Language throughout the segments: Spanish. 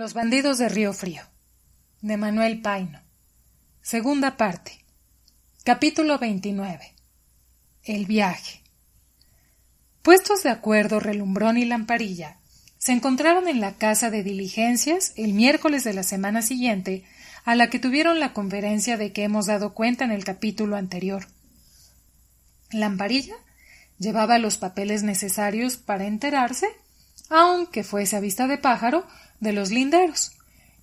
Los bandidos de Río Frío, de Manuel Paino. Segunda parte. Capítulo 29. El viaje. Puestos de acuerdo Relumbrón y Lamparilla, se encontraron en la casa de diligencias el miércoles de la semana siguiente a la que tuvieron la conferencia de que hemos dado cuenta en el capítulo anterior. Lamparilla llevaba los papeles necesarios para enterarse, aunque fuese a vista de pájaro, de los linderos,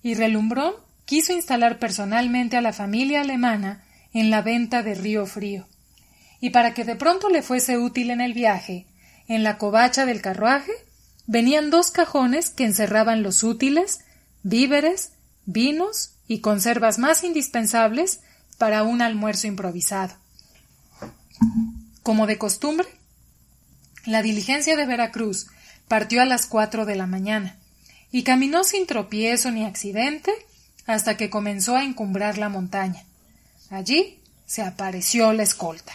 y Relumbrón quiso instalar personalmente a la familia alemana en la venta de Río Frío, y para que de pronto le fuese útil en el viaje, en la covacha del carruaje venían 2 cajones que encerraban los útiles, víveres, vinos y conservas más indispensables para un almuerzo improvisado. Como de costumbre, la diligencia de Veracruz partió a las 4 de la mañana y caminó sin tropiezo ni accidente hasta que comenzó a encumbrar la montaña. Allí se apareció la escolta.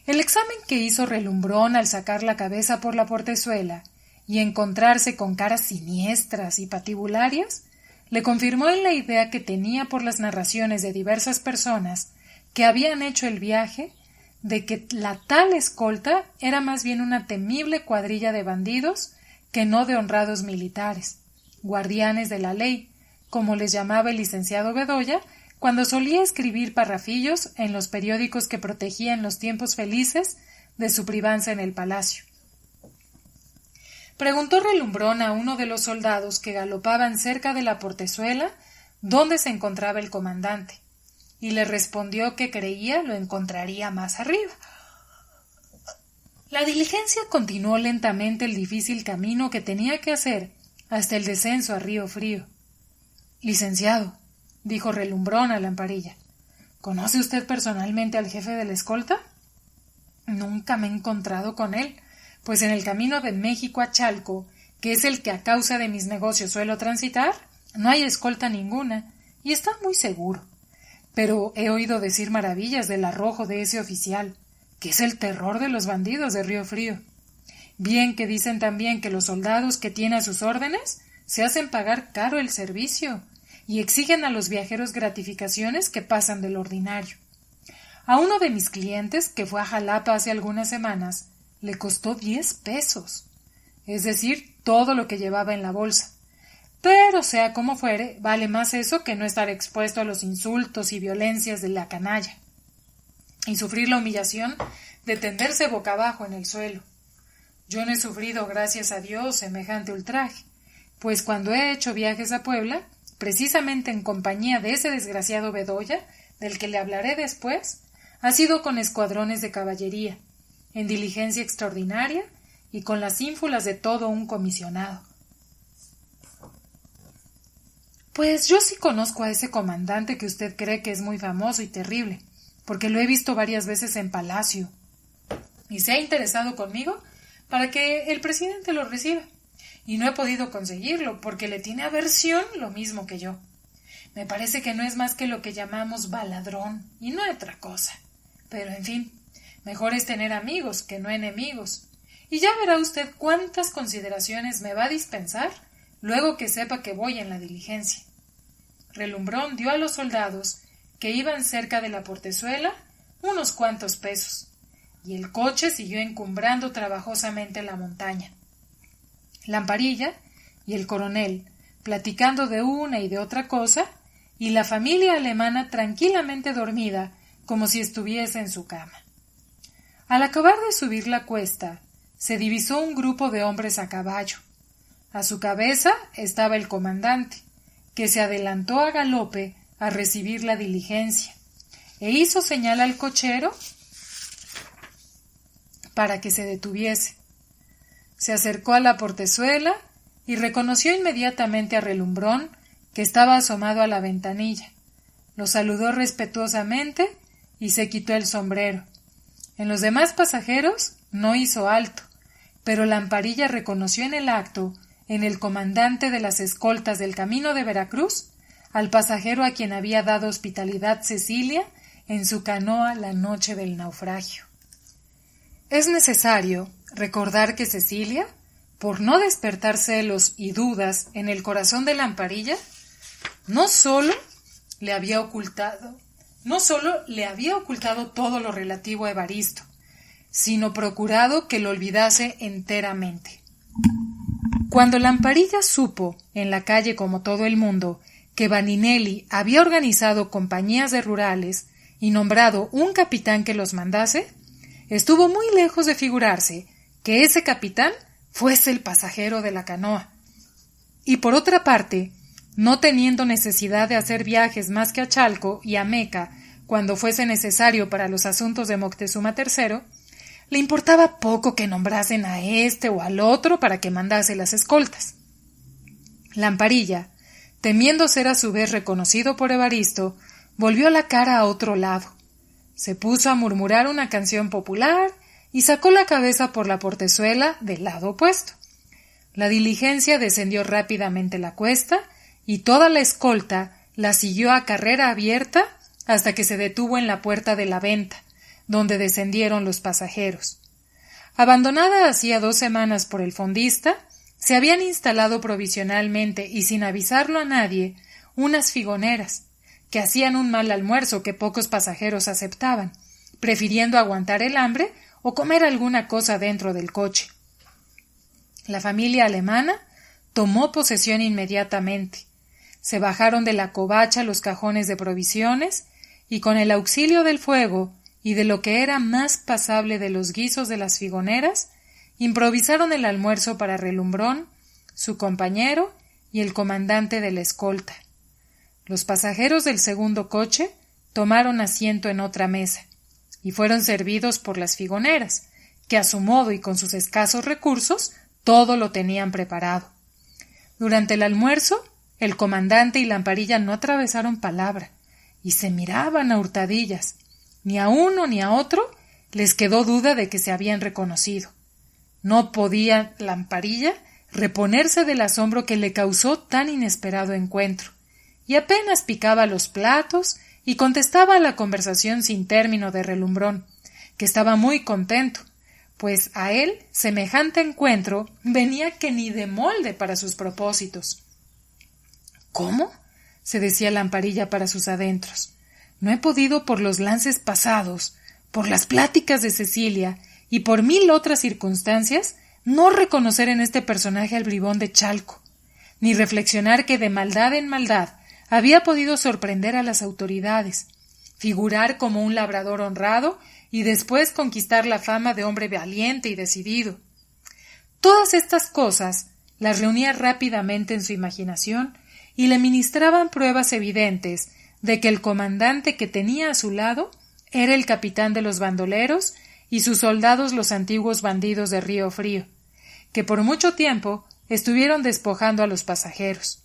El examen que hizo Relumbrón al sacar la cabeza por la portezuela y encontrarse con caras siniestras y patibularias le confirmó en la idea que tenía por las narraciones de diversas personas que habían hecho el viaje de que la tal escolta era más bien una temible cuadrilla de bandidos que no de honrados militares, guardianes de la ley, como les llamaba el licenciado Bedoya cuando solía escribir parrafillos en los periódicos que protegía en los tiempos felices de su privanza en el palacio. Preguntó Relumbrón a uno de los soldados que galopaban cerca de la portezuela dónde se encontraba el comandante, y le respondió que creía lo encontraría más arriba. La diligencia continuó lentamente el difícil camino que tenía que hacer hasta el descenso a Río Frío. «Licenciado», dijo Relumbrón a Lamparilla, «¿conoce usted personalmente al jefe de la escolta?» «Nunca me he encontrado con él, pues en el camino de México a Chalco, que es el que a causa de mis negocios suelo transitar, no hay escolta ninguna, y está muy seguro. Pero he oído decir maravillas del arrojo de ese oficial, que es el terror de los bandidos de Río Frío. Bien que dicen también que los soldados que tiene a sus órdenes se hacen pagar caro el servicio y exigen a los viajeros gratificaciones que pasan del ordinario. A uno de mis clientes, que fue a Jalapa hace algunas semanas, le costó 10 pesos, es decir, todo lo que llevaba en la bolsa. Pero, sea como fuere, vale más eso que no estar expuesto a los insultos y violencias de la canalla, y sufrir la humillación de tenderse boca abajo en el suelo. Yo no he sufrido, gracias a Dios, semejante ultraje, pues cuando he hecho viajes a Puebla, precisamente en compañía de ese desgraciado Bedoya, del que le hablaré después, ha sido con escuadrones de caballería, en diligencia extraordinaria y con las ínfulas de todo un comisionado. Pues yo sí conozco a ese comandante que usted cree que es muy famoso y terrible, porque lo he visto varias veces en Palacio, y se ha interesado conmigo para que el presidente lo reciba, y no he podido conseguirlo porque le tiene aversión lo mismo que yo. Me parece que no es más que lo que llamamos baladrón, y no otra cosa. Pero, en fin, mejor es tener amigos que no enemigos, y ya verá usted cuántas consideraciones me va a dispensar luego que sepa que voy en la diligencia. Relumbrón dio a los soldados que iban cerca de la portezuela unos cuantos pesos, y el coche siguió encumbrando trabajosamente la montaña. Lamparilla y el coronel, platicando de una y de otra cosa, y la familia alemana tranquilamente dormida, como si estuviese en su cama. Al acabar de subir la cuesta, se divisó un grupo de hombres a caballo. A su cabeza estaba el comandante, que se adelantó a galope a recibir la diligencia, e hizo señal al cochero para que se detuviese. Se acercó a la portezuela y reconoció inmediatamente a Relumbrón, que estaba asomado a la ventanilla. Lo saludó respetuosamente y se quitó el sombrero. En los demás pasajeros no hizo alto, pero Lamparilla reconoció en el acto, en el comandante de las escoltas del camino de Veracruz, al pasajero a quien había dado hospitalidad Cecilia en su canoa la noche del naufragio. Es necesario recordar que Cecilia por no despertar celos y dudas en el corazón de Lamparilla, no solo le había ocultado todo lo relativo a Evaristo, sino procurado que lo olvidase enteramente. Cuando Lamparilla supo, en la calle como todo el mundo, que Vaninelli había organizado compañías de rurales y nombrado un capitán que los mandase, estuvo muy lejos de figurarse que ese capitán fuese el pasajero de la canoa. Y por otra parte, no teniendo necesidad de hacer viajes más que a Chalco y a Meca cuando fuese necesario para los asuntos de Moctezuma III, le importaba poco que nombrasen a este o al otro para que mandase las escoltas. Lamparilla, temiendo ser a su vez reconocido por Evaristo, volvió la cara a otro lado. Se puso a murmurar una canción popular y sacó la cabeza por la portezuela del lado opuesto. La diligencia descendió rápidamente la cuesta y toda la escolta la siguió a carrera abierta hasta que se detuvo en la puerta de la venta, donde descendieron los pasajeros. Abandonada hacía 2 semanas por el fondista, se habían instalado provisionalmente y sin avisarlo a nadie unas figoneras, que hacían un mal almuerzo que pocos pasajeros aceptaban, prefiriendo aguantar el hambre o comer alguna cosa dentro del coche. La familia alemana tomó posesión inmediatamente. Se bajaron de la covacha los cajones de provisiones y con el auxilio del fuego y de lo que era más pasable de los guisos de las figoneras, improvisaron el almuerzo para Relumbrón, su compañero y el comandante de la escolta. Los pasajeros del segundo coche tomaron asiento en otra mesa y fueron servidos por las figoneras, que a su modo y con sus escasos recursos todo lo tenían preparado. Durante el almuerzo, el comandante y Lamparilla no atravesaron palabra y se miraban a hurtadillas. Ni a uno ni a otro les quedó duda de que se habían reconocido. No podía Lamparilla reponerse del asombro que le causó tan inesperado encuentro, y apenas picaba los platos y contestaba a la conversación sin término de Relumbrón, que estaba muy contento, pues a él semejante encuentro venía que ni de molde para sus propósitos. ¿Cómo? Se decía Lamparilla para sus adentros. No he podido por los lances pasados, por las pláticas de Cecilia y por 1000 otras circunstancias no reconocer en este personaje al bribón de Chalco, ni reflexionar que de maldad en maldad había podido sorprender a las autoridades, figurar como un labrador honrado y después conquistar la fama de hombre valiente y decidido. Todas estas cosas las reunía rápidamente en su imaginación y le ministraban pruebas evidentes de que el comandante que tenía a su lado era el capitán de los bandoleros y sus soldados los antiguos bandidos de Río Frío, que por mucho tiempo estuvieron despojando a los pasajeros.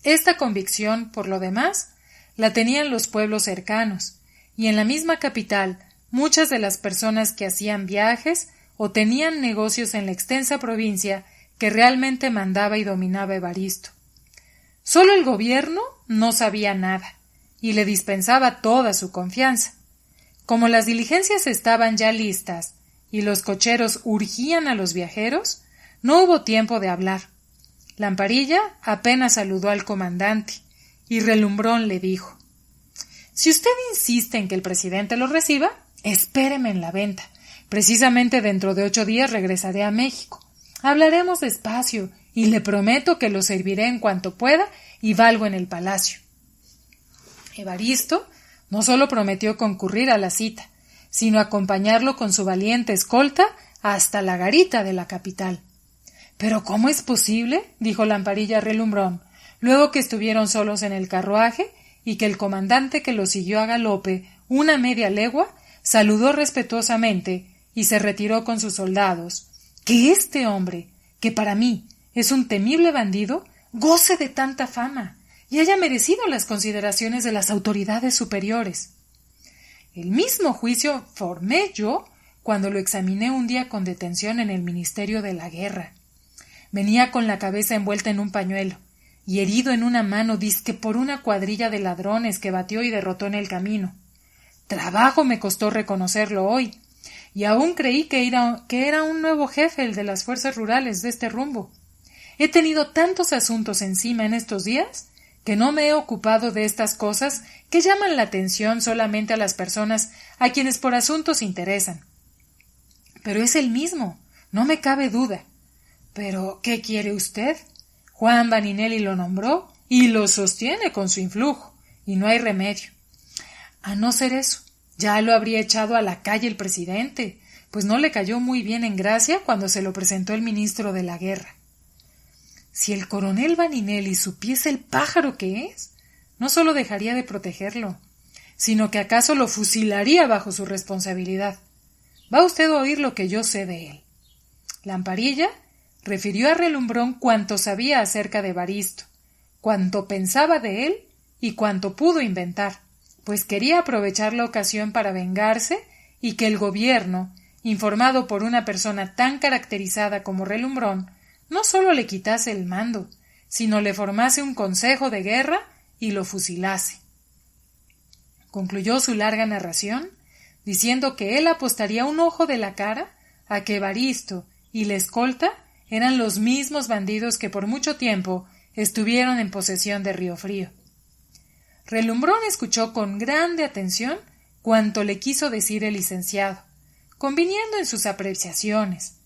Esta convicción, por lo demás, la tenían los pueblos cercanos, y en la misma capital muchas de las personas que hacían viajes o tenían negocios en la extensa provincia que realmente mandaba y dominaba Evaristo. Solo el gobierno no sabía nada, y le dispensaba toda su confianza. Como las diligencias estaban ya listas y los cocheros urgían a los viajeros, no hubo tiempo de hablar. Lamparilla apenas saludó al comandante, y Relumbrón le dijo: «Si usted insiste en que el presidente lo reciba, espéreme en la venta. Precisamente dentro de 8 días regresaré a México. Hablaremos despacio, y le prometo que lo serviré en cuanto pueda y valgo en el palacio». Evaristo no solo prometió concurrir a la cita, sino acompañarlo con su valiente escolta hasta la garita de la capital. «¿Pero cómo es posible?», dijo Lamparilla a Relumbrón, luego que estuvieron solos en el carruaje y que el comandante, que lo siguió a galope una media legua, saludó respetuosamente y se retiró con sus soldados, «que este hombre, que para mí es un temible bandido, goce de tanta fama y haya merecido las consideraciones de las autoridades superiores. El mismo juicio formé yo cuando lo examiné un día con detención en el Ministerio de la Guerra. Venía con la cabeza envuelta en un pañuelo y herido en una mano dizque por una cuadrilla de ladrones que batió y derrotó en el camino. Trabajo me costó reconocerlo hoy, y aún creí que era un nuevo jefe el de las fuerzas rurales de este rumbo. He tenido tantos asuntos encima en estos días que no me he ocupado de estas cosas que llaman la atención solamente a las personas a quienes por asuntos interesan. Pero es el mismo, no me cabe duda. ¿Pero qué quiere usted? Juan Vaninelli lo nombró y lo sostiene con su influjo, y no hay remedio. A no ser eso, ya lo habría echado a la calle el presidente, pues no le cayó muy bien en gracia cuando se lo presentó el ministro de la Guerra. Si el coronel Vaninelli supiese el pájaro que es, no solo dejaría de protegerlo, sino que acaso lo fusilaría bajo su responsabilidad. Va usted a oír lo que yo sé de él. Lamparilla refirió a Relumbrón cuanto sabía acerca de Evaristo, cuanto pensaba de él y cuanto pudo inventar, pues quería aprovechar la ocasión para vengarse y que el gobierno, informado por una persona tan caracterizada como Relumbrón, no sólo le quitase el mando, sino le formase un consejo de guerra y lo fusilase. Concluyó su larga narración diciendo que él apostaría un ojo de la cara a que Evaristo y la escolta eran los mismos bandidos que por mucho tiempo estuvieron en posesión de Riofrío. Relumbrón escuchó con grande atención cuanto le quiso decir el licenciado, conviniendo en sus apreciaciones,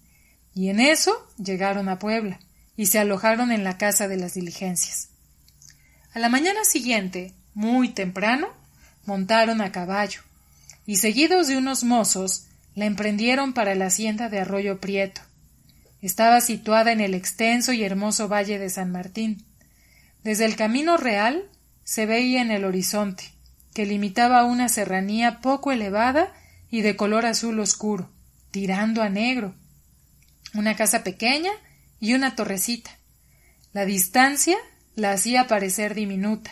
y en eso llegaron a Puebla y se alojaron en la casa de las Diligencias. A la mañana siguiente, muy temprano, montaron a caballo y seguidos de unos mozos la emprendieron para la hacienda de Arroyo Prieto. Estaba situada en el extenso y hermoso valle de San Martín. Desde el camino real se veía en el horizonte, que limitaba una serranía poco elevada y de color azul oscuro, tirando a negro, una casa pequeña y una torrecita. La distancia la hacía parecer diminuta,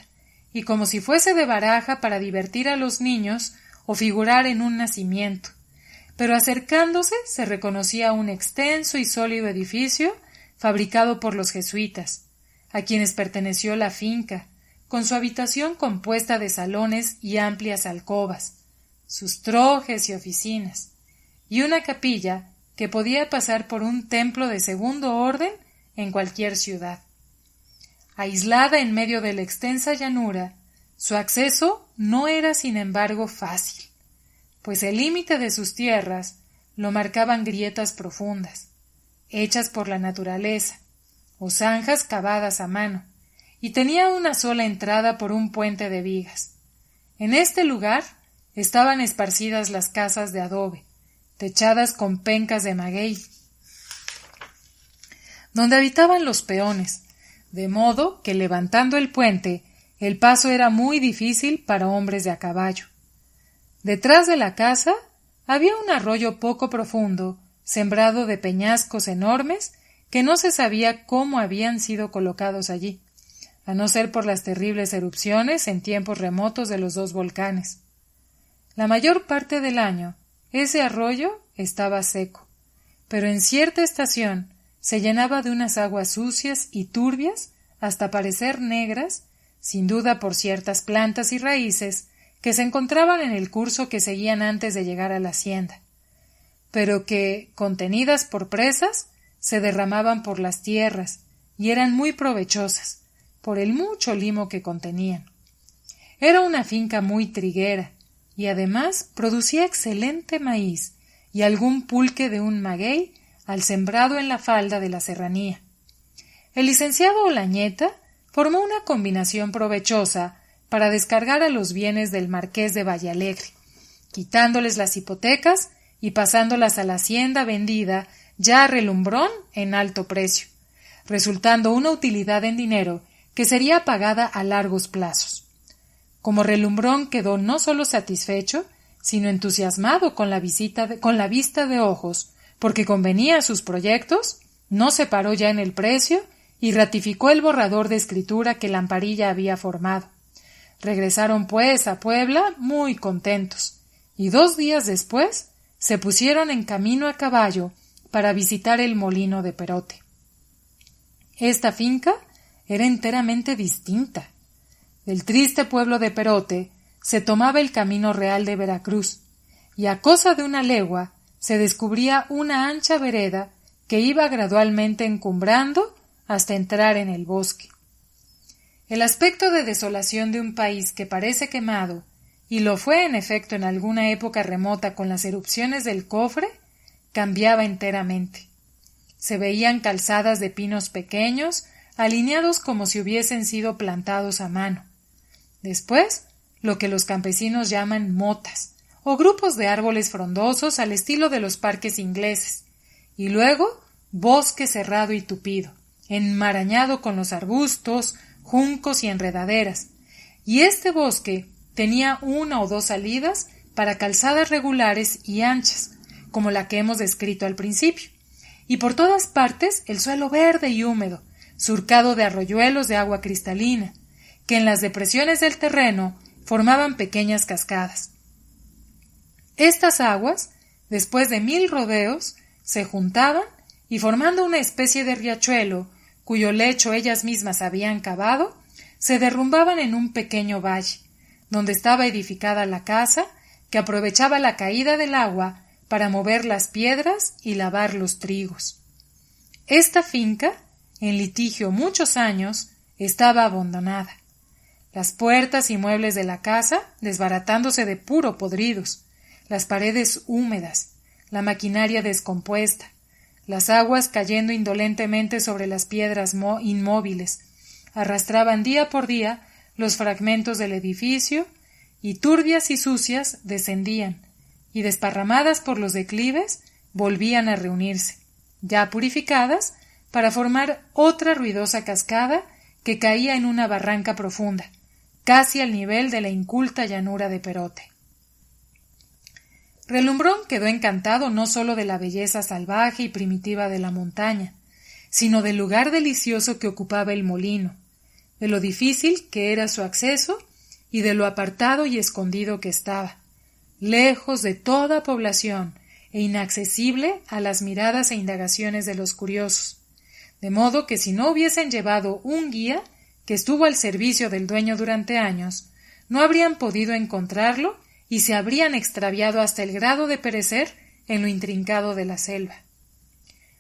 y como si fuese de baraja para divertir a los niños o figurar en un nacimiento, pero acercándose se reconocía un extenso y sólido edificio fabricado por los jesuitas, a quienes perteneció la finca, con su habitación compuesta de salones y amplias alcobas, sus trojes y oficinas, y una capilla que podía pasar por un templo de segundo orden en cualquier ciudad. Aislada en medio de la extensa llanura, su acceso no era sin embargo fácil, pues el límite de sus tierras lo marcaban grietas profundas, hechas por la naturaleza, o zanjas cavadas a mano, y tenía una sola entrada por un puente de vigas. En este lugar estaban esparcidas las casas de adobe, techadas con pencas de maguey, donde habitaban los peones, de modo que levantando el puente, el paso era muy difícil para hombres de a caballo. Detrás de la casa había un arroyo poco profundo, sembrado de peñascos enormes, que no se sabía cómo habían sido colocados allí, a no ser por las terribles erupciones en tiempos remotos de los dos volcanes. La mayor parte del año ese arroyo estaba seco, pero en cierta estación se llenaba de unas aguas sucias y turbias hasta parecer negras, sin duda por ciertas plantas y raíces que se encontraban en el curso que seguían antes de llegar a la hacienda, pero que, contenidas por presas, se derramaban por las tierras y eran muy provechosas, por el mucho limo que contenían. Era una finca muy triguera, y además producía excelente maíz y algún pulque de un maguey al sembrado en la falda de la serranía. El licenciado Olañeta formó una combinación provechosa para descargar a los bienes del marqués de Vallalegre, quitándoles las hipotecas y pasándolas a la hacienda vendida ya a Relumbrón en alto precio, resultando una utilidad en dinero que sería pagada a largos plazos. Como Relumbrón quedó no solo satisfecho, sino entusiasmado con la vista de ojos, porque convenía a sus proyectos, no se paró ya en el precio y ratificó el borrador de escritura que Lamparilla había formado. Regresaron pues a Puebla muy contentos, y 2 días después se pusieron en camino a caballo para visitar el molino de Perote. Esta finca era enteramente distinta. Del triste pueblo de Perote se tomaba el camino real de Veracruz, y a cosa de 1 legua se descubría una ancha vereda que iba gradualmente encumbrando hasta entrar en el bosque. El aspecto de desolación de un país que parece quemado, y lo fue en efecto en alguna época remota con las erupciones del Cofre, cambiaba enteramente. Se veían calzadas de pinos pequeños, alineados como si hubiesen sido plantados a mano. Después, lo que los campesinos llaman motas, o grupos de árboles frondosos al estilo de los parques ingleses, y luego bosque cerrado y tupido, enmarañado con los arbustos, juncos y enredaderas, y este bosque tenía una o dos salidas para calzadas regulares y anchas, como la que hemos descrito al principio, y por todas partes el suelo verde y húmedo, surcado de arroyuelos de agua cristalina, que en las depresiones del terreno formaban pequeñas cascadas. Estas aguas, después de 1000 rodeos, se juntaban y formando una especie de riachuelo, cuyo lecho ellas mismas habían cavado, se derrumbaban en un pequeño valle, donde estaba edificada la casa, que aprovechaba la caída del agua para mover las piedras y lavar los trigos. Esta finca, en litigio muchos años, estaba abandonada. Las puertas y muebles de la casa desbaratándose de puro podridos, las paredes húmedas, la maquinaria descompuesta, las aguas cayendo indolentemente sobre las piedras inmóviles, arrastraban día por día los fragmentos del edificio y turbias y sucias descendían y desparramadas por los declives volvían a reunirse, ya purificadas, para formar otra ruidosa cascada que caía en una barranca profunda, casi al nivel de la inculta llanura de Perote. Relumbrón quedó encantado no sólo de la belleza salvaje y primitiva de la montaña, sino del lugar delicioso que ocupaba el molino, de lo difícil que era su acceso y de lo apartado y escondido que estaba, lejos de toda población e inaccesible a las miradas e indagaciones de los curiosos, de modo que si no hubiesen llevado un guía que estuvo al servicio del dueño durante años, no habrían podido encontrarlo y se habrían extraviado hasta el grado de perecer en lo intrincado de la selva.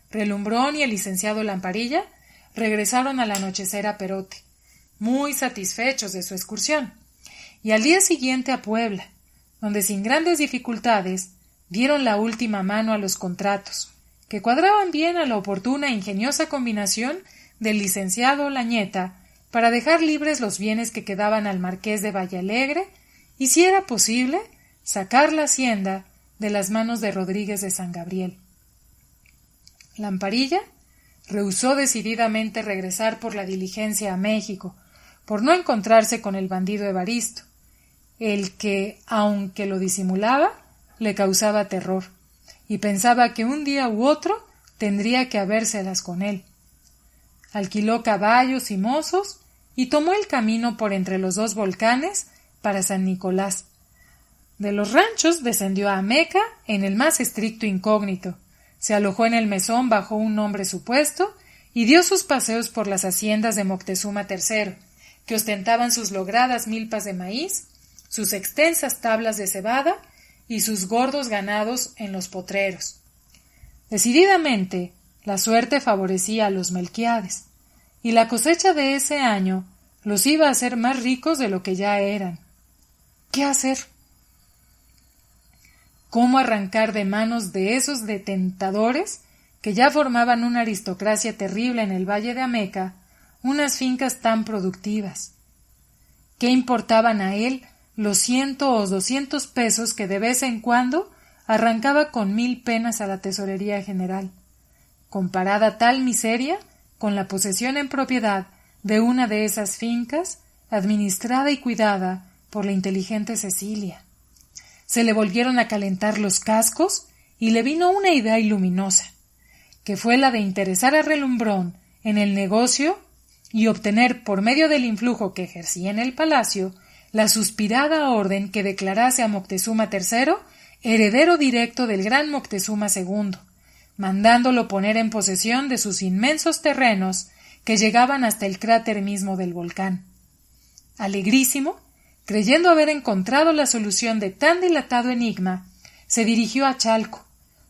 Relumbrón y el licenciado Lamparilla regresaron al anochecer a Perote, muy satisfechos de su excursión, y al día siguiente a Puebla, donde sin grandes dificultades dieron la última mano a los contratos, que cuadraban bien a la oportuna e ingeniosa combinación del licenciado Lañeta para dejar libres los bienes que quedaban al marqués de Vallalegre y, si era posible, sacar la hacienda de las manos de Rodríguez de San Gabriel. Lamparilla rehusó decididamente regresar por la diligencia a México, por no encontrarse con el bandido Evaristo, el que, aunque lo disimulaba, le causaba terror, y pensaba que un día u otro tendría que habérselas con él. Alquiló caballos y mozos y tomó el camino por entre los dos volcanes para San Nicolás. De los ranchos descendió a Ameca en el más estricto incógnito, se alojó en el mesón bajo un nombre supuesto y dio sus paseos por las haciendas de Moctezuma III, que ostentaban sus logradas milpas de maíz, sus extensas tablas de cebada y sus gordos ganados en los potreros. Decididamente, la suerte favorecía a los Melquiades, y la cosecha de ese año los iba a hacer más ricos de lo que ya eran. ¿Qué hacer? ¿Cómo arrancar de manos de esos detentadores que ya formaban una aristocracia terrible en el valle de Ameca unas fincas tan productivas? ¿Qué importaban a él los 100 o 200 pesos que de vez en cuando arrancaba con 1000 penas a la tesorería general, comparada tal miseria con la posesión en propiedad de una de esas fincas, administrada y cuidada por la inteligente Cecilia? Se le volvieron a calentar los cascos y le vino una idea iluminosa, que fue la de interesar a Relumbrón en el negocio y obtener, por medio del influjo que ejercía en el palacio, la suspirada orden que declarase a Moctezuma III heredero directo del gran Moctezuma II, mandándolo poner en posesión de sus inmensos terrenos que llegaban hasta el cráter mismo del volcán. Alegrísimo, creyendo haber encontrado la solución de tan dilatado enigma, se dirigió a Chalco,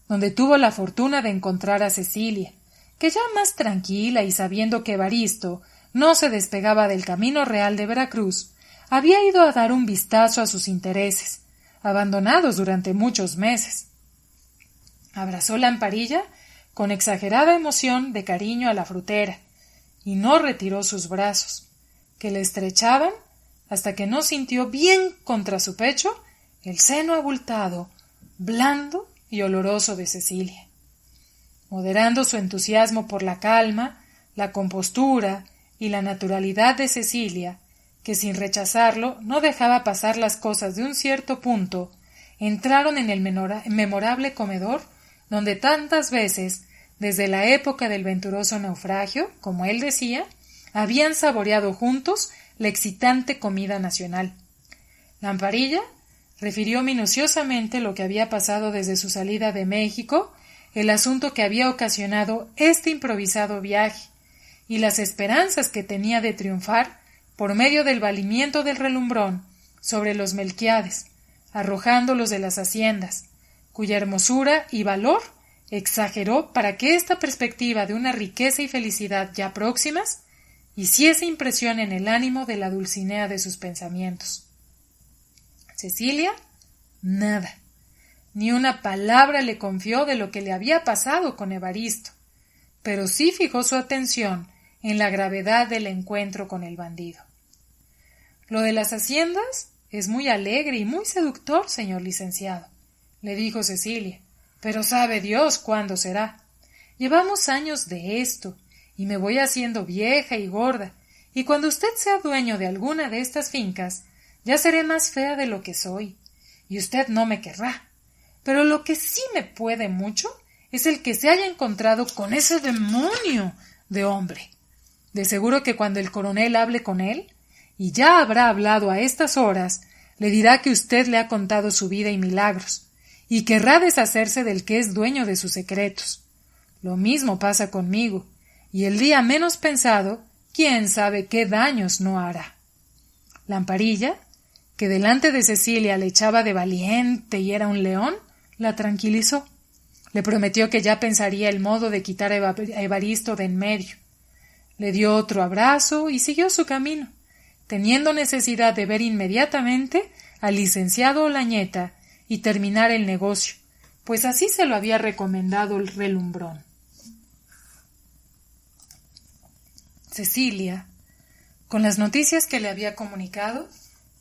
donde tuvo la fortuna de encontrar a Cecilia, que ya más tranquila y sabiendo que Evaristo no se despegaba del camino real de Veracruz, había ido a dar un vistazo a sus intereses, abandonados durante muchos meses. Abrazó Lamparilla con exagerada emoción de cariño a la frutera, y no retiró sus brazos, que le estrechaban hasta que no sintió bien contra su pecho el seno abultado, blando y oloroso de Cecilia. Moderando su entusiasmo por la calma, la compostura y la naturalidad de Cecilia, que sin rechazarlo no dejaba pasar las cosas de un cierto punto, entraron en el memorable comedor donde tantas veces, desde la época del venturoso naufragio, como él decía, habían saboreado juntos la excitante comida nacional. Lamparilla refirió minuciosamente lo que había pasado desde su salida de México, el asunto que había ocasionado este improvisado viaje, y las esperanzas que tenía de triunfar por medio del valimiento del relumbrón sobre los Melquiades, arrojándolos de las haciendas, cuya hermosura y valor exageró para que esta perspectiva de una riqueza y felicidad ya próximas hiciese impresión en el ánimo de la Dulcinea de sus pensamientos. Cecilia, nada, ni una palabra le confió de lo que le había pasado con Evaristo, pero sí fijó su atención en la gravedad del encuentro con el bandido. Lo de las haciendas es muy alegre y muy seductor, señor licenciado, le dijo Cecilia, pero sabe Dios cuándo será. Llevamos años de esto, y me voy haciendo vieja y gorda, y cuando usted sea dueño de alguna de estas fincas, ya seré más fea de lo que soy, y usted no me querrá. Pero lo que sí me puede mucho es el que se haya encontrado con ese demonio de hombre. De seguro que cuando el coronel hable con él, y ya habrá hablado a estas horas, le dirá que usted le ha contado su vida y milagros, y querrá deshacerse del que es dueño de sus secretos. Lo mismo pasa conmigo, y el día menos pensado, quién sabe qué daños no hará. Lamparilla, que delante de Cecilia le echaba de valiente y era un león, la tranquilizó. Le prometió que ya pensaría el modo de quitar a Evaristo de en medio. Le dio otro abrazo y siguió su camino, teniendo necesidad de ver inmediatamente al licenciado Olañeta y terminar el negocio, pues así se lo había recomendado el relumbrón. Cecilia, con las noticias que le había comunicado,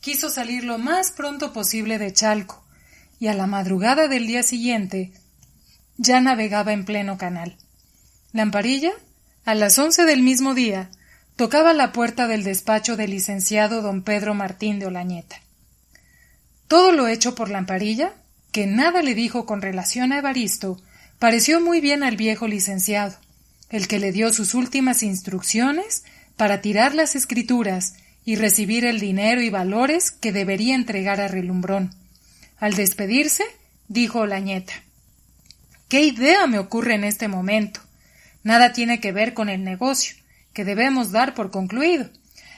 quiso salir lo más pronto posible de Chalco, y a la madrugada del día siguiente ya navegaba en pleno canal. Lamparilla, a las 11 del mismo día, tocaba la puerta del despacho del licenciado don Pedro Martín de Olañeta. Todo lo hecho por Lamparilla, que nada le dijo con relación a Evaristo, pareció muy bien al viejo licenciado, el que le dio sus últimas instrucciones para tirar las escrituras y recibir el dinero y valores que debería entregar a Relumbrón. Al despedirse, dijo Olañeta: «¿Qué idea me ocurre en este momento? Nada tiene que ver con el negocio, que debemos dar por concluido,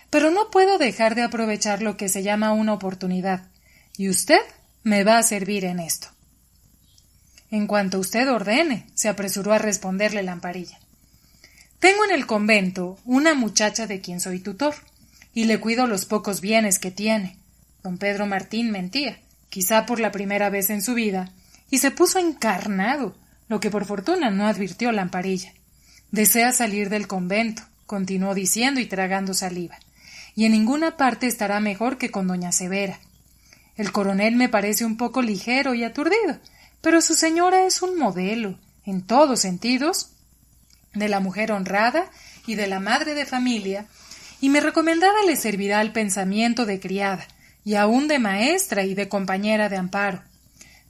pero no puedo dejar de aprovechar lo que se llama una oportunidad, y usted me va a servir en esto». «En cuanto usted ordene», se apresuró a responderle Lamparilla. «Tengo en el convento una muchacha de quien soy tutor, y le cuido los pocos bienes que tiene». Don Pedro Martín mentía, quizá por la primera vez en su vida, y se puso encarnado, lo que por fortuna no advirtió Lamparilla. «Desea salir del convento», continuó diciendo y tragando saliva, «y en ninguna parte estará mejor que con doña Severa. El coronel me parece un poco ligero y aturdido, pero su señora es un modelo, en todos sentidos, de la mujer honrada y de la madre de familia, y mi recomendada le servirá al pensamiento de criada, y aun de maestra y de compañera de amparo.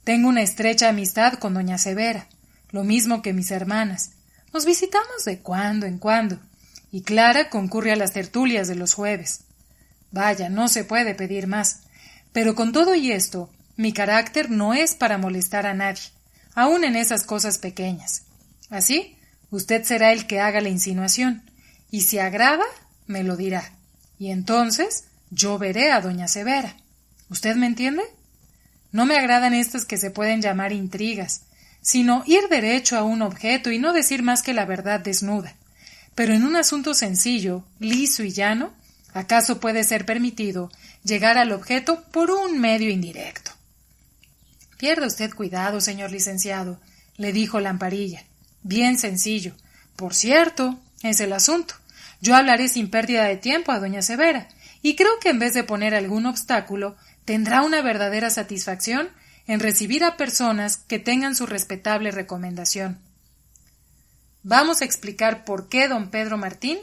Tengo una estrecha amistad con doña Severa, lo mismo que mis hermanas. Nos visitamos de cuando en cuando, y Clara concurre a las tertulias de los jueves. Vaya, no se puede pedir más. Pero con todo y esto, mi carácter no es para molestar a nadie, aun en esas cosas pequeñas. Así, usted será el que haga la insinuación, y si agrada, me lo dirá. Y entonces yo veré a doña Severa. ¿Usted me entiende? No me agradan estas que se pueden llamar intrigas, sino ir derecho a un objeto y no decir más que la verdad desnuda. Pero en un asunto sencillo, liso y llano, ¿acaso puede ser permitido llegar al objeto por un medio indirecto? Pierda usted cuidado, señor licenciado, le dijo Lamparilla. Bien sencillo. Por cierto, es el asunto. Yo hablaré sin pérdida de tiempo a doña Severa, y creo que en vez de poner algún obstáculo, tendrá una verdadera satisfacción en recibir a personas que tengan su respetable recomendación. Vamos a explicar por qué don Pedro Martín,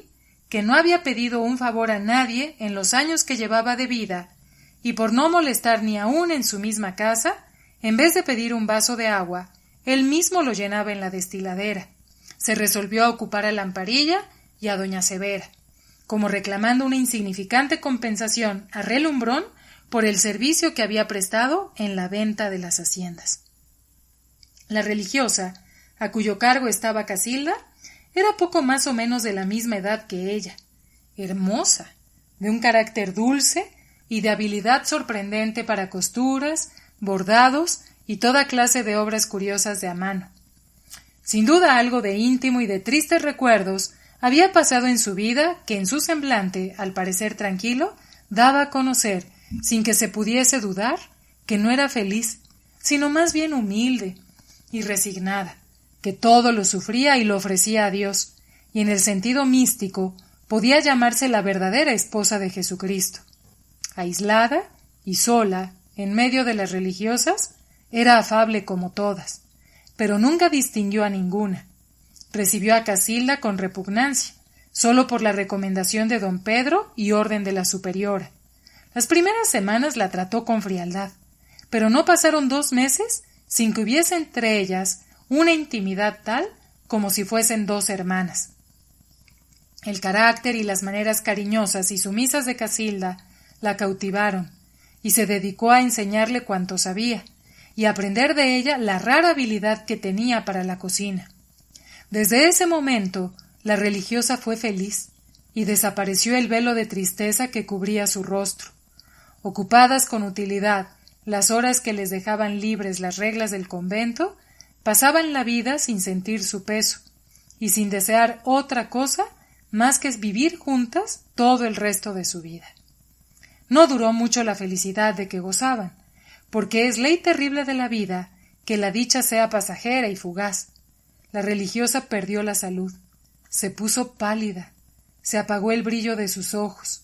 que no había pedido un favor a nadie en los años que llevaba de vida, y por no molestar ni aún en su misma casa, en vez de pedir un vaso de agua, él mismo lo llenaba en la destiladera. Se resolvió a ocupar a Lamparilla y a doña Severa, como reclamando una insignificante compensación a Relumbrón por el servicio que había prestado en la venta de las haciendas. La religiosa, a cuyo cargo estaba Casilda, era poco más o menos de la misma edad que ella, hermosa, de un carácter dulce y de habilidad sorprendente para costuras, bordados y toda clase de obras curiosas de a mano. Sin duda algo de íntimo y de tristes recuerdos había pasado en su vida que en su semblante, al parecer tranquilo, daba a conocer, sin que se pudiese dudar, que no era feliz, sino más bien humilde y resignada, que todo lo sufría y lo ofrecía a Dios, y en el sentido místico podía llamarse la verdadera esposa de Jesucristo. Aislada y sola, en medio de las religiosas, era afable como todas, pero nunca distinguió a ninguna. Recibió a Casilda con repugnancia, solo por la recomendación de don Pedro y orden de la superiora. Las primeras semanas la trató con frialdad, pero no pasaron 2 meses sin que hubiese entre ellas una intimidad tal como si fuesen 2 hermanas. El carácter y las maneras cariñosas y sumisas de Casilda la cautivaron, y se dedicó a enseñarle cuanto sabía, y a aprender de ella la rara habilidad que tenía para la cocina. Desde ese momento la religiosa fue feliz, y desapareció el velo de tristeza que cubría su rostro. Ocupadas con utilidad las horas que les dejaban libres las reglas del convento, pasaban la vida sin sentir su peso, y sin desear otra cosa más que vivir juntas todo el resto de su vida. No duró mucho la felicidad de que gozaban, porque es ley terrible de la vida que la dicha sea pasajera y fugaz. La religiosa perdió la salud, se puso pálida, se apagó el brillo de sus ojos,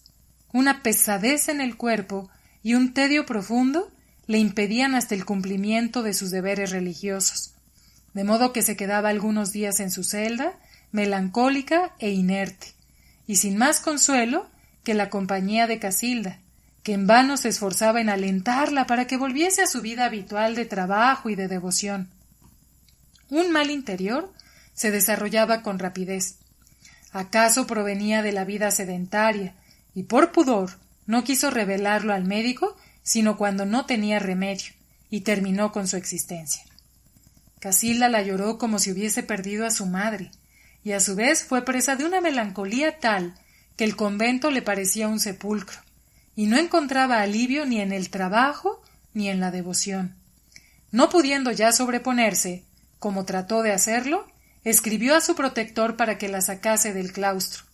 una pesadez en el cuerpo y un tedio profundo le impedían hasta el cumplimiento de sus deberes religiosos, de modo que se quedaba algunos días en su celda, melancólica e inerte, y sin más consuelo que la compañía de Casilda, que en vano se esforzaba en alentarla para que volviese a su vida habitual de trabajo y de devoción. Un mal interior se desarrollaba con rapidez. Acaso provenía de la vida sedentaria, y por pudor no quiso revelarlo al médico sino cuando no tenía remedio, y terminó con su existencia. Casilda la lloró como si hubiese perdido a su madre, y a su vez fue presa de una melancolía tal que el convento le parecía un sepulcro, y no encontraba alivio ni en el trabajo ni en la devoción. No pudiendo ya sobreponerse, como trató de hacerlo, escribió a su protector para que la sacase del claustro.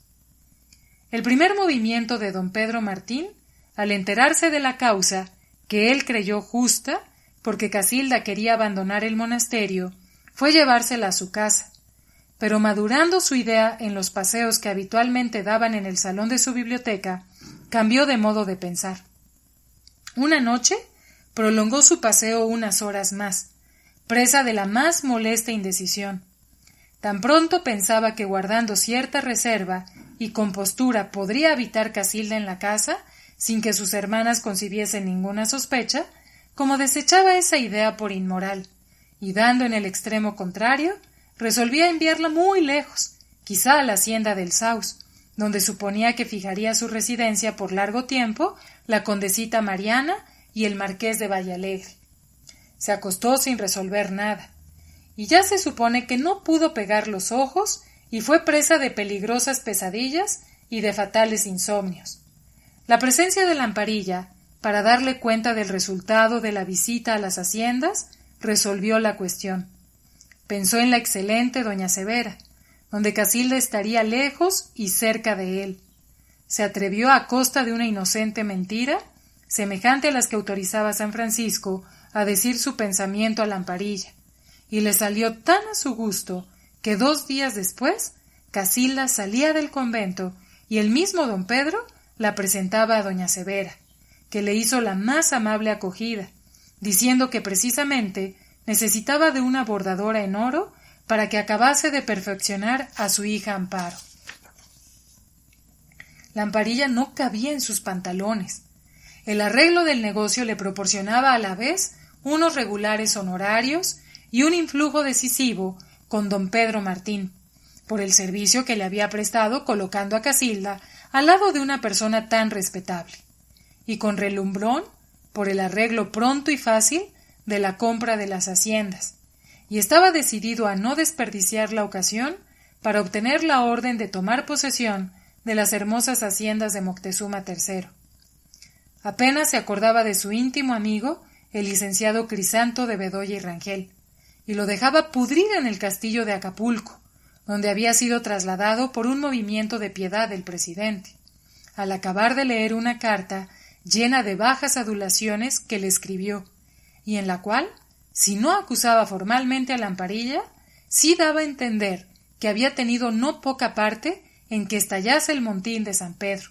El primer movimiento de don Pedro Martín, al enterarse de la causa, que él creyó justa, porque Casilda quería abandonar el monasterio, fue llevársela a su casa, pero madurando su idea en los paseos que habitualmente daban en el salón de su biblioteca, cambió de modo de pensar. Una noche prolongó su paseo unas horas más, presa de la más molesta indecisión. Tan pronto pensaba que guardando cierta reserva y compostura podría habitar Casilda en la casa, sin que sus hermanas concibiesen ninguna sospecha, como desechaba esa idea por inmoral, y dando en el extremo contrario, resolvía enviarla muy lejos, quizá a la hacienda del Saus, donde suponía que fijaría su residencia por largo tiempo la condesita Mariana y el marqués de Vallalegre. Se acostó sin resolver nada, y ya se supone que no pudo pegar los ojos y fue presa de peligrosas pesadillas y de fatales insomnios. La presencia de Lamparilla, para darle cuenta del resultado de la visita a las haciendas, resolvió la cuestión. pensó en la excelente doña Severa, donde Casilda estaría lejos y cerca de él. Se atrevió a costa de una inocente mentira, semejante a las que autorizaba San Francisco, a decir su pensamiento a Lamparilla, y le salió tan a su gusto que 2 días después Casilda salía del convento y el mismo don Pedro la presentaba a doña Severa, que le hizo la más amable acogida, diciendo que precisamente necesitaba de una bordadora en oro para que acabase de perfeccionar a su hija Amparo. Lamparilla no cabía en sus pantalones. El arreglo del negocio le proporcionaba a la vez unos regulares honorarios y un influjo decisivo con don Pedro Martín, por el servicio que le había prestado colocando a Casilda al lado de una persona tan respetable, y con Relumbrón por el arreglo pronto y fácil de la compra de las haciendas, y estaba decidido a no desperdiciar la ocasión para obtener la orden de tomar posesión de las hermosas haciendas de Moctezuma III. Apenas se acordaba de su íntimo amigo, el licenciado Crisanto de Bedoya y Rangel, y lo dejaba pudrir en el castillo de Acapulco, donde había sido trasladado por un movimiento de piedad del presidente, al acabar de leer una carta llena de bajas adulaciones que le escribió, y en la cual, si no acusaba formalmente a Lamparilla, sí daba a entender que había tenido no poca parte en que estallase el montín de San Pedro.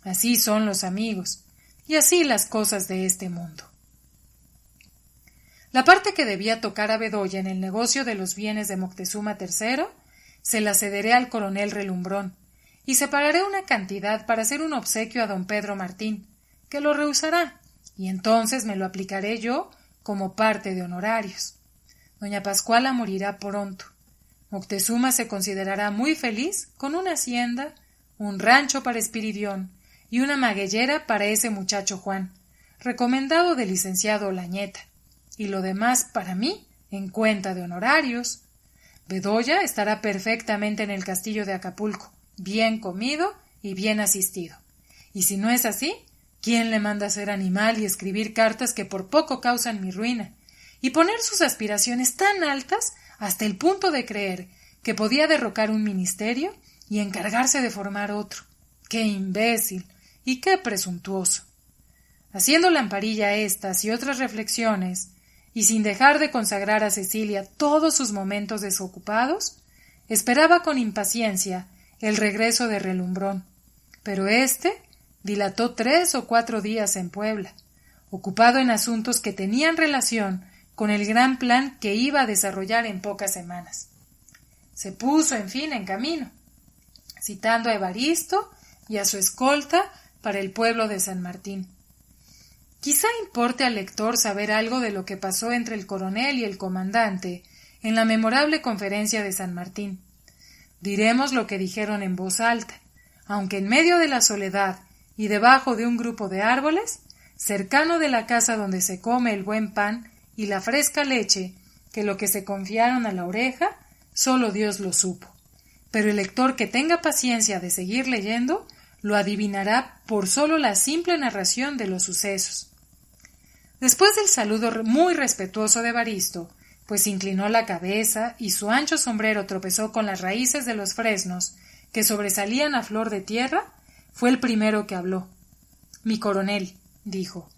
Así son los amigos, y así las cosas de este mundo. La parte que debía tocar a Bedoya en el negocio de los bienes de Moctezuma III se la cederé al coronel Relumbrón, y separaré una cantidad para hacer un obsequio a don Pedro Martín, que lo rehusará, y entonces me lo aplicaré yo como parte de honorarios. Doña Pascuala morirá pronto. Moctezuma se considerará muy feliz con una hacienda, un rancho para Espiridión y una magueyera para ese muchacho Juan, recomendado del licenciado Olañeta, y lo demás para mí en cuenta de honorarios. Bedoya estará perfectamente en el castillo de Acapulco, bien comido y bien asistido. Y si no es así, ¿quién le manda a ser animal y escribir cartas que por poco causan mi ruina, y poner sus aspiraciones tan altas hasta el punto de creer que podía derrocar un ministerio y encargarse de formar otro? ¡Qué imbécil y qué presuntuoso! Haciendo Lamparilla estas y otras reflexiones, y sin dejar de consagrar a Cecilia todos sus momentos desocupados, esperaba con impaciencia el regreso de Relumbrón, pero éste dilató 3 o 4 días en Puebla, ocupado en asuntos que tenían relación con el gran plan que iba a desarrollar en pocas semanas. Se puso, en fin, en camino, citando a Evaristo y a su escolta para el pueblo de San Martín. Quizá importe al lector saber algo de lo que pasó entre el coronel y el comandante en la memorable conferencia de San Martín. Diremos lo que dijeron en voz alta, aunque en medio de la soledad y debajo de un grupo de árboles, cercano de la casa donde se come el buen pan y la fresca leche, que lo que se confiaron a la oreja, solo Dios lo supo. Pero el lector que tenga paciencia de seguir leyendo, lo adivinará por solo la simple narración de los sucesos. Después del saludo muy respetuoso de Evaristo, pues inclinó la cabeza y su ancho sombrero tropezó con las raíces de los fresnos que sobresalían a flor de tierra, fue el primero que habló. «Mi coronel», dijo,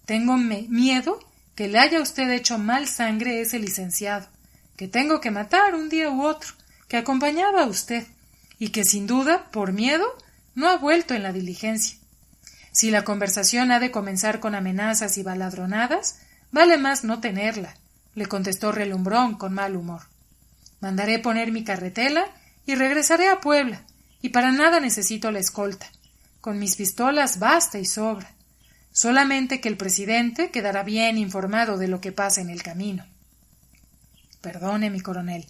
«tengo miedo que le haya usted hecho mal sangre ese licenciado, que tengo que matar un día u otro, que acompañaba a usted, y que sin duda, por miedo, no ha vuelto en la diligencia. Si la conversación ha de comenzar con amenazas y baladronadas, vale más no tenerla», le contestó Relumbrón con mal humor. «Mandaré poner mi carretela y regresaré a Puebla, y para nada necesito la escolta. Con mis pistolas basta y sobra. Solamente que el presidente quedará bien informado de lo que pasa en el camino». «Perdone, mi coronel»,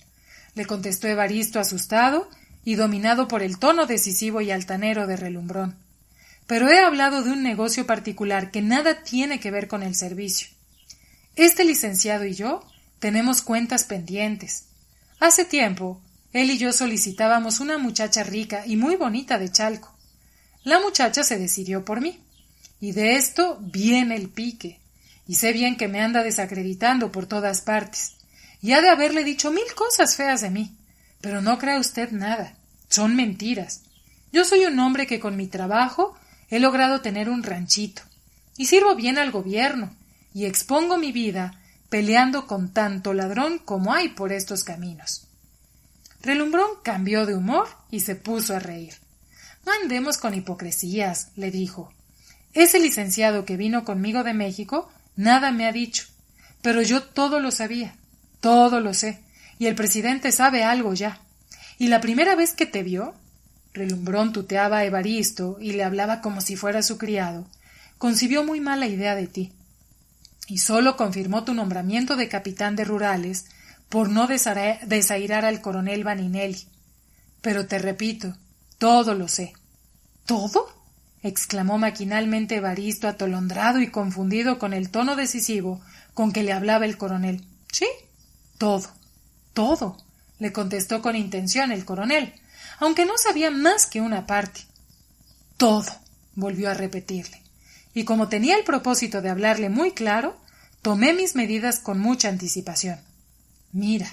le contestó Evaristo asustado y dominado por el tono decisivo y altanero de Relumbrón. «Pero he hablado de un negocio particular que nada tiene que ver con el servicio. Este licenciado y yo tenemos cuentas pendientes. Hace tiempo, él y yo solicitábamos una muchacha rica y muy bonita de Chalco. La muchacha se decidió por mí, y de esto viene el pique, y sé bien que me anda desacreditando por todas partes, y ha de haberle dicho 1000 cosas feas de mí. Pero no crea usted nada. Son mentiras. Yo soy un hombre que con mi trabajo he logrado tener un ranchito, y sirvo bien al gobierno, y expongo mi vida peleando con tanto ladrón como hay por estos caminos. Relumbrón cambió de humor y se puso a reír. No andemos con hipocresías, le dijo. Ese licenciado que vino conmigo de México nada me ha dicho, pero yo todo lo sabía, todo lo sé, y el presidente sabe algo ya. Y la primera vez que te vio, Relumbrón tuteaba a Evaristo y le hablaba como si fuera su criado, concibió muy mala idea de ti, y sólo confirmó tu nombramiento de capitán de rurales por no desairar al coronel Vaninelli. Pero te repito, todo lo sé. ¿Todo? Exclamó maquinalmente Evaristo, atolondrado y confundido con el tono decisivo con que le hablaba el coronel. Sí, todo, todo, le contestó con intención el coronel, aunque no sabía más que una parte. Todo, volvió a repetirle, y como tenía el propósito de hablarle muy claro, tomé mis medidas con mucha anticipación. Mira,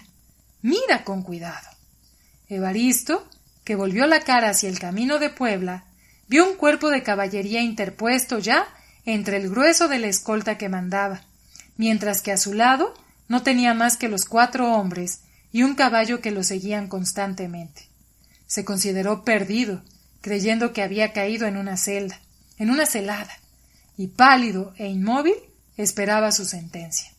mira con cuidado. Evaristo, que volvió la cara hacia el camino de Puebla, vio un cuerpo de caballería interpuesto ya entre el grueso de la escolta que mandaba, mientras que a su lado no tenía más que los 4 hombres y un caballo que lo seguían constantemente. Se consideró perdido, creyendo que había caído en una celada, y pálido e inmóvil esperaba su sentencia.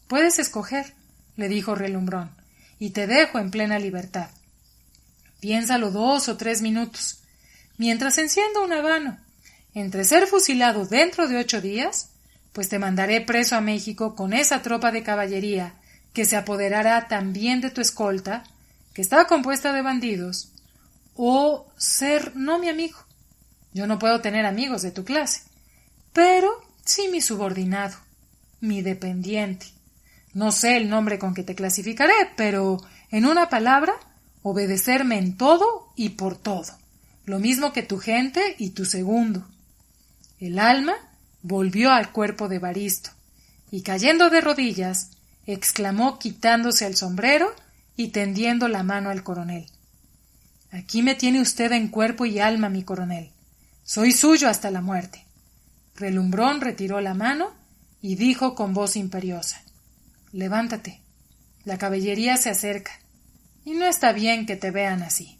Puedes escoger, le dijo Relumbrón, y te dejo en plena libertad. Piénsalo 2 o 3 minutos, mientras enciendo un habano. Entre ser fusilado dentro de 8 días, pues te mandaré preso a México con esa tropa de caballería que se apoderará también de tu escolta, que está compuesta de bandidos, o ser no mi amigo. Yo no puedo tener amigos de tu clase, pero sí mi subordinado, mi dependiente. No sé el nombre con que te clasificaré, pero, en una palabra, obedecerme en todo y por todo, lo mismo que tu gente y tu segundo. El alma volvió al cuerpo de Evaristo, y cayendo de rodillas, exclamó quitándose el sombrero y tendiendo la mano al coronel. Aquí me tiene usted en cuerpo y alma, mi coronel. Soy suyo hasta la muerte. Relumbrón retiró la mano y dijo con voz imperiosa: Levántate. La caballería se acerca, y no está bien que te vean así.